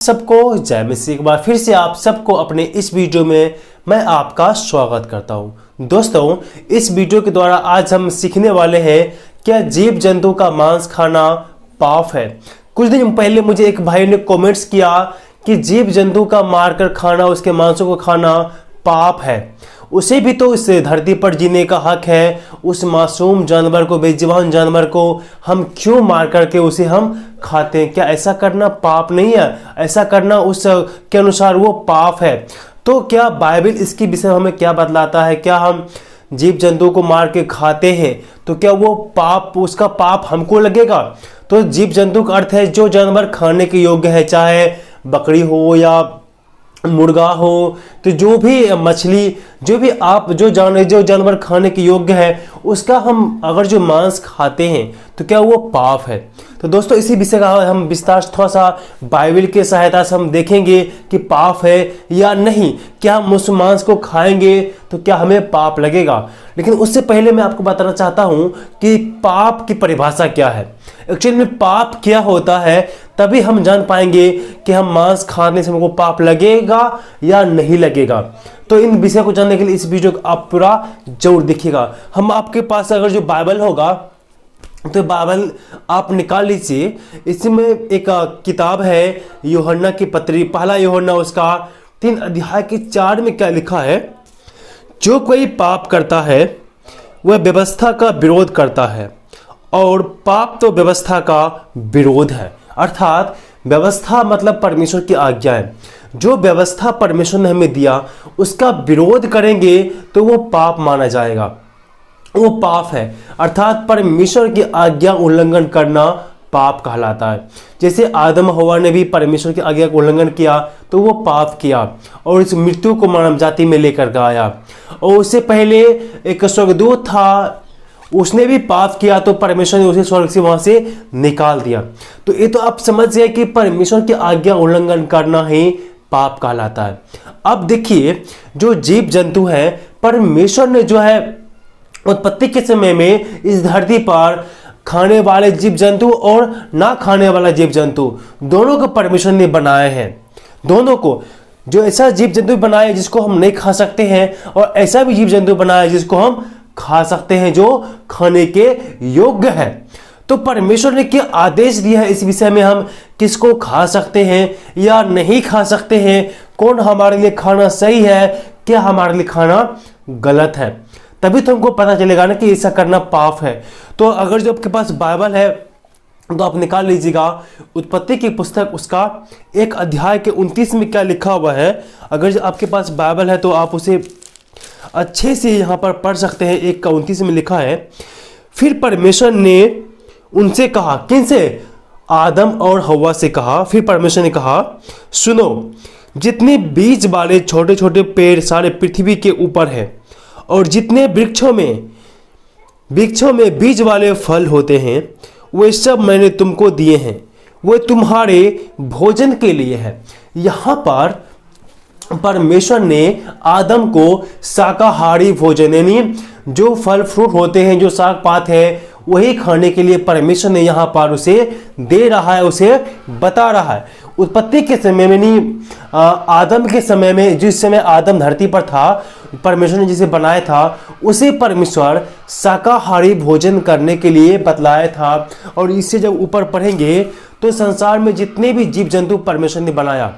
सबको जय मसीह। एक बार फिर से आप सबको अपने इस वीडियो में मैं आपका स्वागत करता हूं। दोस्तों, इस वीडियो के द्वारा आज हम सीखने वाले हैं क्या जीव जंतु का मांस खाना पाप है। कुछ दिन पहले मुझे एक भाई ने कमेंट्स किया कि जीव जंतु का मारकर खाना, उसके मांसों को खाना पाप है। उसे भी तो इस धरती पर जीने का हक है। उस मासूम जानवर को, बेजुबान जानवर को हम क्यों मार करके उसे हम खाते हैं? क्या ऐसा करना पाप नहीं है? ऐसा करना उस के अनुसार वो पाप है। तो क्या बाइबल इसके विषय में हमें क्या बतलाता है? क्या हम जीव जंतु को मार के खाते हैं तो क्या वो पाप, उसका पाप हमको लगेगा? तो जीव जंतु का अर्थ है जो जानवर खाने के योग्य है, चाहे बकरी हो या मुर्गा हो, तो जो भी मछली, जो भी आप जो जानवर खाने के योग्य है, उसका हम अगर जो मांस खाते हैं तो क्या वो पाप है? तो दोस्तों, इसी विषय का हम विस्तार से थोड़ा सा बाइबल के सहायता से हम देखेंगे कि पाप है या नहीं। क्या हम उस मांस को खाएंगे तो क्या हमें पाप लगेगा? लेकिन उससे पहले मैं आपको बताना चाहता हूं कि पाप की परिभाषा क्या है। एक्चुअली में पाप क्या होता है, तभी हम जान पाएंगे कि हम मांस खाने से हमको पाप लगेगा या नहीं लगेगा। तो इन विषय को जानने के लिए इस वीडियो को आप पूरा जरूर देखिएगा। हम आपके पास अगर जो बाइबल होगा तो बाइबल आप निकाल लीजिए। इसमें एक किताब है यूहन्ना की पत्री, पहला यूहन्ना उसका 3 अध्याय के 4 में क्या लिखा है? जो कोई पाप करता है वह व्यवस्था का विरोध करता है, और पाप तो व्यवस्था का विरोध है। अर्थात व्यवस्था मतलब परमेश्वर की आज्ञा है। जो व्यवस्था परमेश्वर ने हमें दिया उसका विरोध करेंगे तो वो पाप माना जाएगा, वो पाप है। अर्थात परमेश्वर की आज्ञा उल्लंघन करना पाप कहलाता है। जैसे आदम हवा ने भी परमेश्वर की आज्ञा का उल्लंघन किया तो वो पाप किया और इस मृत्यु को मानव जाति में लेकर आया। और उससे पहले एक स्वर्गदूत था, उसने भी पाप किया तो परमेश्वर ने उसे स्वर्ग से वहां से निकाल दिया। तो ये तो आप समझ गए कि परमेश्वर की आज्ञा उल्लंघन करना ही पाप कहलाता है। अब देखिए, जो जीव जंतु है, परमेश्वर ने जो है उत्पत्ति के समय में इस धरती पर खाने वाले जीव जंतु और ना खाने वाला जीव जंतु दोनों को परमेश्वर ने बनाए हैं। दोनों को, जो ऐसा जीव जंतु बनाए जिसको हम नहीं खा सकते हैं, और ऐसा भी जीव जंतु बनाए जिसको हम खा सकते हैं, जो खाने के योग्य है। तो परमेश्वर ने क्या आदेश दिया है इस विषय में, हम किसको खा सकते हैं या नहीं खा सकते हैं, कौन हमारे लिए खाना सही है, क्या हमारे लिए खाना गलत है। तभी तो हमको पता चलेगा ना कि ऐसा करना पाप है। तो अगर जो आपके पास बाइबल है तो आप निकाल लीजिएगा उत्पत्ति की पुस्तक, उसका 1 अध्याय के 29 में क्या लिखा हुआ है। अगर जो आपके पास बाइबल है तो आप उसे अच्छे से यहाँ पर पढ़ सकते हैं। 1 का 29 में लिखा है, फिर परमेश्वर ने उनसे कहा, किनसे? आदम और हव्वा से कहा। फिर परमेश्वर ने कहा, सुनो, जितने बीज वाले छोटे छोटे पेड़ सारे पृथ्वी के ऊपर है, और जितने वृक्षों में बीज वाले फल होते हैं, वे सब मैंने तुमको दिए हैं, वे तुम्हारे भोजन के लिए है। यहाँ पर परमेश्वर ने आदम को शाकाहारी भोजन, यानी जो फल फ्रूट होते हैं, जो साग पात है, वही खाने के लिए परमेश्वर ने यहाँ पर उसे दे रहा है, उसे बता रहा है। उत्पत्ति के समय में नहीं, आदम के समय में, जिस समय आदम धरती पर था, परमेश्वर ने जिसे बनाया था उसे परमेश्वर शाकाहारी भोजन करने के लिए बतलाया था। और इससे जब ऊपर पढ़ेंगे तो संसार में जितने भी जीव जंतु परमेश्वर ने बनाया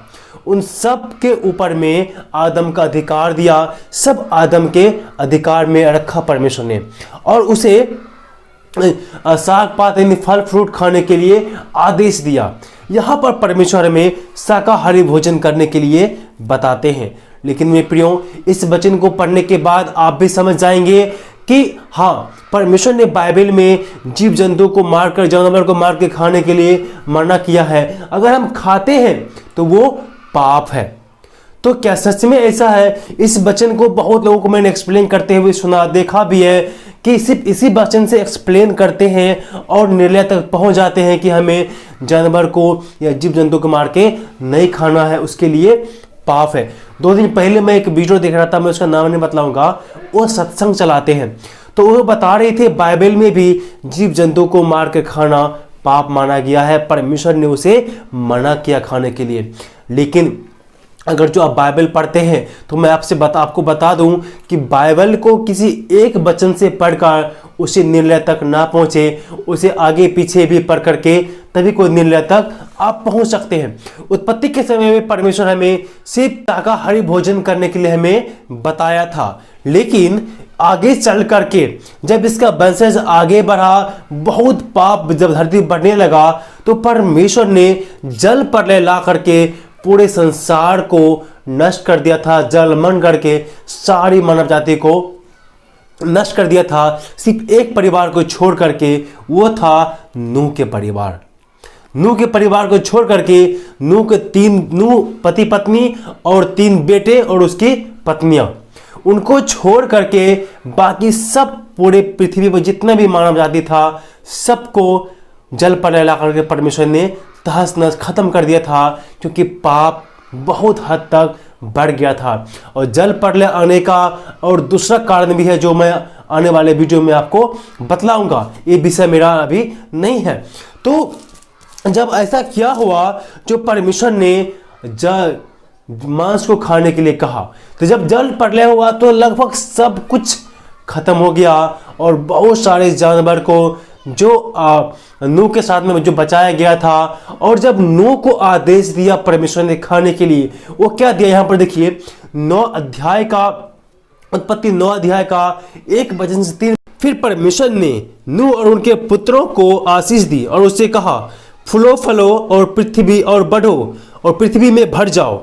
उन सब के ऊपर में आदम का अधिकार दिया, सब आदम के अधिकार में रखा परमेश्वर ने, और उसे साग पात यानी फल फ्रूट खाने के लिए आदेश दिया। यहाँ पर परमेश्वर हमें शाकाहारी भोजन करने के लिए बताते हैं। लेकिन मेरे प्रियो, इस वचन को पढ़ने के बाद आप भी समझ जाएंगे कि हाँ, परमेश्वर ने बाइबल में जीव जंतु को मारकर, जानवर को मार के खाने के लिए मना किया है। अगर हम खाते हैं तो वो पाप है। तो क्या सच में ऐसा है? इस वचन को बहुत लोगों को मैंने एक्सप्लेन करते हुए सुना, देखा भी है कि सिर्फ इसी वचन से एक्सप्लेन करते हैं और निर्णय तक पहुंच जाते हैं कि हमें जानवर को या जीव जंतु को मार के नहीं खाना है, उसके लिए पाप है। 2 दिन पहले मैं एक वीडियो देख रहा था, मैं उसका नाम नहीं बतलाऊंगा, वो सत्संग चलाते हैं, तो वो बता रहे थे बाइबल में भी जीव जंतु को मार के खाना पाप माना गया है, परमेश्वर ने उसे मना किया खाने के लिए। लेकिन अगर जो आप बाइबल पढ़ते हैं तो मैं आपको बता दूं कि बाइबल को किसी एक वचन से पढ़कर उसी निर्णय तक ना पहुंचे, उसे आगे पीछे भी पढ़ करके तभी कोई निर्णय तक आप पहुंच सकते हैं। उत्पत्ति के समय में परमेश्वर हमें सिर्फ शाकाहारी भोजन करने के लिए हमें बताया था, लेकिन आगे चल करके जब इसका वंशज आगे बढ़ा, बहुत पाप जब धरती बढ़ने लगा, तो परमेश्वर ने जल प्रलय ला करके पूरे संसार को नष्ट कर दिया था। जलमग्न करके सारी मानव जाति को नष्ट कर दिया था, सिर्फ एक परिवार को छोड़ करके, वो था नूह के परिवार। नूह के परिवार को छोड़ करके नूह पति पत्नी और 3 बेटे और उसकी पत्नियां, उनको छोड़ करके बाकी सब पूरे पृथ्वी पर जितना भी मानव जाति था सबको जल प्रलय ला करके परमेश्वर ने तहस नहस खत्म कर दिया था, क्योंकि पाप बहुत हद तक बढ़ गया था। और जल प्रलय आने का और दूसरा कारण भी है जो मैं आने वाले वीडियो में आपको बतलाऊंगा, ये विषय मेरा अभी नहीं है। तो जब ऐसा क्या हुआ, जो परमेश्वर ने मांस को खाने के लिए कहा, तो जब जल प्रलय हुआ तो लगभग सब कुछ खत्म हो गया और बहुत सारे जानवर को जो नूह के साथ में जो बचाया गया था, और जब नूह को आदेश दिया परमेश्वर ने खाने के लिए, वो क्या दिया यहां पर देखिए, 9 अध्याय का उत्पत्ति 9 अध्याय का 1 वचन से 3। फिर परमेश्वर ने नूह और उनके पुत्रों को आशीष दी और उससे कहा, फूलो फलो और पृथ्वी और बढ़ो और पृथ्वी में भर जाओ।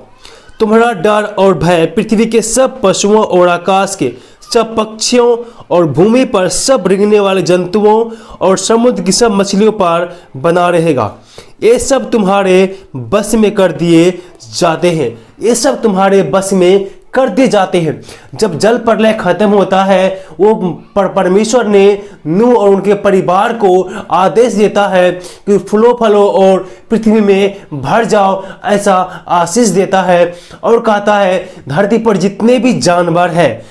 तुम्हारा डर और भय पृथ्वी के सब पशुओं और आकाश के सब पक्षियों और भूमि पर सब रेंगने वाले जंतुओं और समुद्र की सब मछलियों पर बना रहेगा। ये सब तुम्हारे बस में कर दिए जाते हैं, ये सब तुम्हारे बस में कर दिए जाते हैं। जब जल प्रलय खत्म होता है, वो परमेश्वर ने नूह और उनके परिवार को आदेश देता है कि फूलो फलो और पृथ्वी में भर जाओ, ऐसा आशीष देता है। और कहता है धरती पर जितने भी जानवर हैं,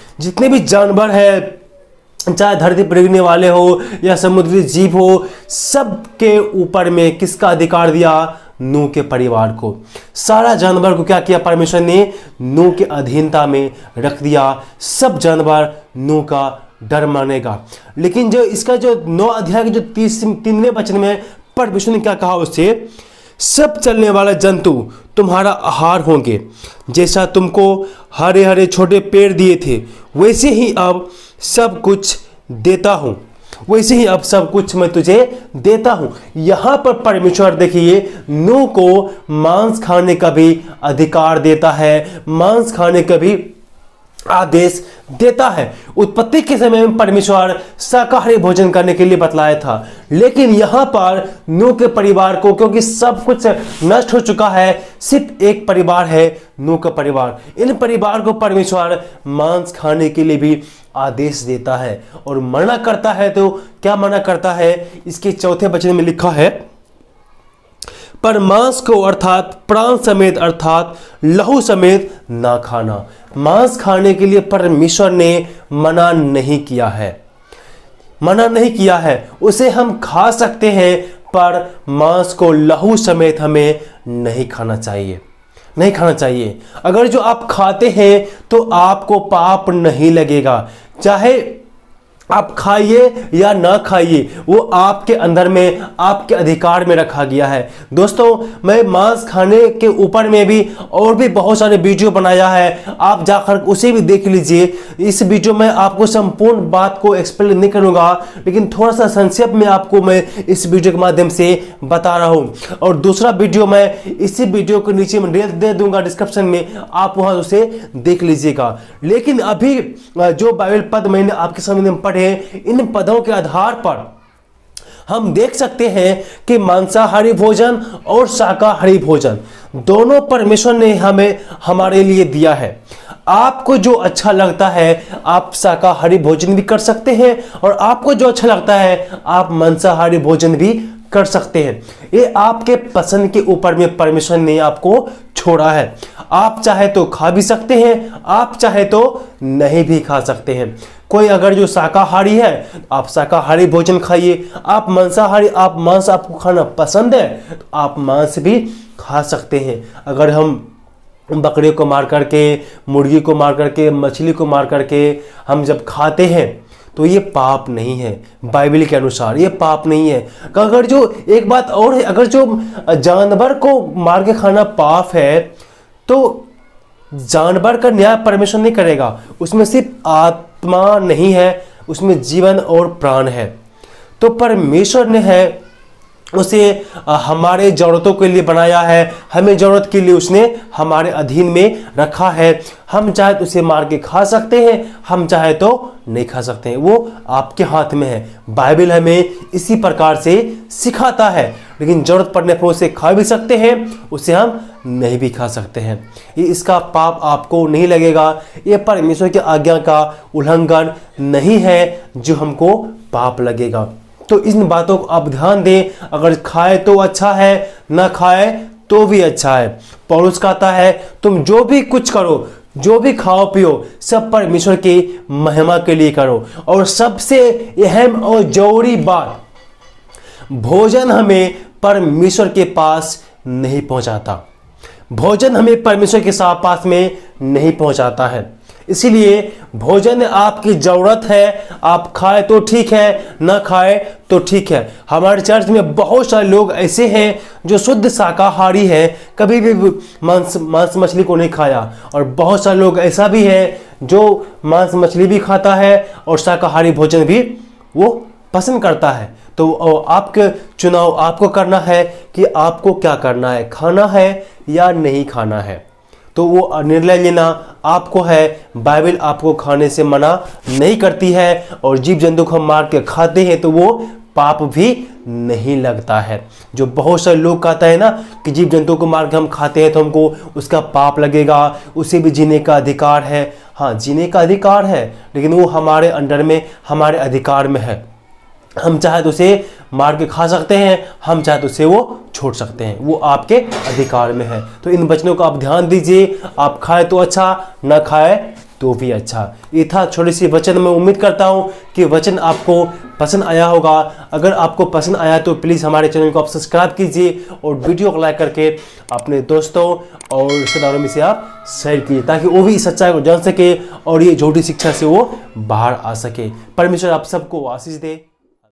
चाहे धरती पर रेंगने वाले हो या समुद्री जीव हो, सबके ऊपर में किसका अधिकार दिया? नूह के परिवार को। सारा जानवर को क्या किया? परमेश्वर ने नूह के अधीनता में रख दिया। सब जानवर नूह का डर मानेगा। लेकिन जो इसका जो 9 अध्याय के जो 3वें वचन में परमेश्वर ने क्या कहा उससे, सब चलने वाला जंतु तुम्हारा आहार होंगे। जैसा तुमको हरे हरे छोटे पेड़ दिए थे, वैसे ही अब सब कुछ देता हूं, वैसे ही अब सब कुछ मैं तुझे देता हूं। यहां पर परमेश्वर देखिए नूह को मांस खाने का भी अधिकार देता है, मांस खाने का भी आदेश देता है। उत्पत्ति के समय में परमेश्वर शाकाहारी भोजन करने के लिए बतलाया था, लेकिन यहां पर नूह के परिवार को, क्योंकि सब कुछ नष्ट हो चुका है, सिर्फ एक परिवार है, नूह का परिवार। इन परिवार को परमेश्वर मांस खाने के लिए भी आदेश देता है और मना करता है। तो क्या मना करता है? इसके 4वें वचन में लिखा है, पर मांस को अर्थात प्राण समेत अर्थात लहू समेत ना खाना। मांस खाने के लिए परमेश्वर ने मना नहीं किया है, उसे हम खा सकते हैं, पर मांस को लहू समेत हमें नहीं खाना चाहिए। अगर जो आप खाते हैं तो आपको पाप नहीं लगेगा, चाहे आप खाइए या ना खाइए, वो आपके अंदर में, आपके अधिकार में रखा गया है। दोस्तों, मैं मांस खाने के ऊपर में भी और भी बहुत सारे वीडियो बनाया है, आप जाकर उसे भी देख लीजिए। इस वीडियो में आपको संपूर्ण बात को एक्सप्लेन नहीं करूंगा, लेकिन थोड़ा सा संक्षेप में आपको मैं इस वीडियो के माध्यम से बता रहा हूं। और दूसरा वीडियो मैं इसी वीडियो के नीचे में दे दूंगा डिस्क्रिप्शन में, आप वहां उसे देख लीजिएगा। लेकिन अभी जो बाइबल पद मैंने आपके सामने पढ़े, इन पदों के आधार पर हम देख सकते हैं कि मांसाहारी भोजन और शाकाहारी भोजन दोनों परमेश्वर ने हमारे लिए दिया है। आपको जो अच्छा लगता है आप शाकाहारी भोजन भी कर सकते हैं, और आपको जो अच्छा लगता है आप मांसाहारी भोजन भी कर सकते हैं। ये आपके पसंद के ऊपर में परमेश्वर ने आपको छोड़ा है। आप चाहे तो खा भी सकते हैं, आप चाहे तो नहीं भी खा सकते हैं। कोई अगर जो शाकाहारी है तो आप शाकाहारी भोजन खाइए, आप मांसाहारी, आप मांस आपको खाना पसंद है तो आप मांस भी खा सकते हैं। अगर हम बकरी को मार करके, मुर्गी को मार करके, मछली को मार करके हम जब खाते हैं तो ये पाप नहीं है, बाइबल के अनुसार ये पाप नहीं है। अगर जो एक बात और है, अगर जो जानवर को मार के खाना पाप है तो जानवर का न्याय परमेश्वर नहीं करेगा, उसमें सिर्फ आत्मा नहीं है, उसमें जीवन और प्राण है। तो परमेश्वर ने है उसे हमारे ज़रूरतों के लिए बनाया है, हमें ज़रूरत के लिए उसने हमारे अधीन में रखा है। हम चाहे तो उसे मार के खा सकते हैं, हम चाहे तो नहीं खा सकते हैं, वो आपके हाथ में है। बाइबल हमें इसी प्रकार से सिखाता है, लेकिन ज़रूरत पड़ने पर उसे खा भी सकते हैं, उसे हम नहीं भी खा सकते हैं। ये इसका पाप आपको नहीं लगेगा, ये परमेश्वर की आज्ञा का उल्लंघन नहीं है जो हमको पाप लगेगा। तो इन बातों को आप ध्यान दें, अगर खाए तो अच्छा है, ना खाए तो भी अच्छा है। पौलुस कहता है तुम जो भी कुछ करो, जो भी खाओ पियो, सब परमेश्वर की महिमा के लिए करो। और सबसे अहम और जरूरी बात, भोजन हमें परमेश्वर के पास नहीं पहुंचाता, भोजन हमें परमेश्वर के पास में नहीं पहुंचाता है। इसीलिए भोजन आपकी ज़रूरत है, आप खाए तो ठीक है, ना खाए तो ठीक है। हमारे चर्च में बहुत सारे लोग ऐसे हैं जो शुद्ध शाकाहारी है, कभी भी मांस मछली को नहीं खाया, और बहुत सारे लोग ऐसा भी है जो मांस मछली भी खाता है और शाकाहारी भोजन भी वो पसंद करता है। तो आपके चुनाव आपको करना है कि आपको क्या करना है, खाना है या नहीं खाना है। तो वो निर्णय लेना आपको है। बाइबल आपको खाने से मना नहीं करती है, और जीव जंतु को हम मार के खाते हैं तो वो पाप भी नहीं लगता है। जो बहुत सारे लोग कहता है ना कि जीव जंतु को मार के हम खाते हैं तो हमको उसका पाप लगेगा, उसे भी जीने का अधिकार है। हाँ, जीने का अधिकार है, लेकिन वो हमारे अंडर में, हमारे अधिकार में है। हम चाहे तो उसे मार के खा सकते हैं, हम चाहे तो उसे वो छोड़ सकते हैं, वो आपके अधिकार में है। तो इन वचनों का आप ध्यान दीजिए, आप खाए तो अच्छा, ना खाए तो भी अच्छा। ये था छोटी सी वचन। मैं उम्मीद करता हूँ कि वचन आपको पसंद आया होगा। अगर आपको पसंद आया तो प्लीज़ हमारे चैनल को आप सब्सक्राइब कीजिए और वीडियो को लाइक करके अपने दोस्तों और रिश्तेदारों में से आप शेयर कीजिए, ताकि वो भी सच्चाई को जान सके और ये झूठी शिक्षा से वो बाहर आ सके। परमेश्वर आप सबको आशीष दे।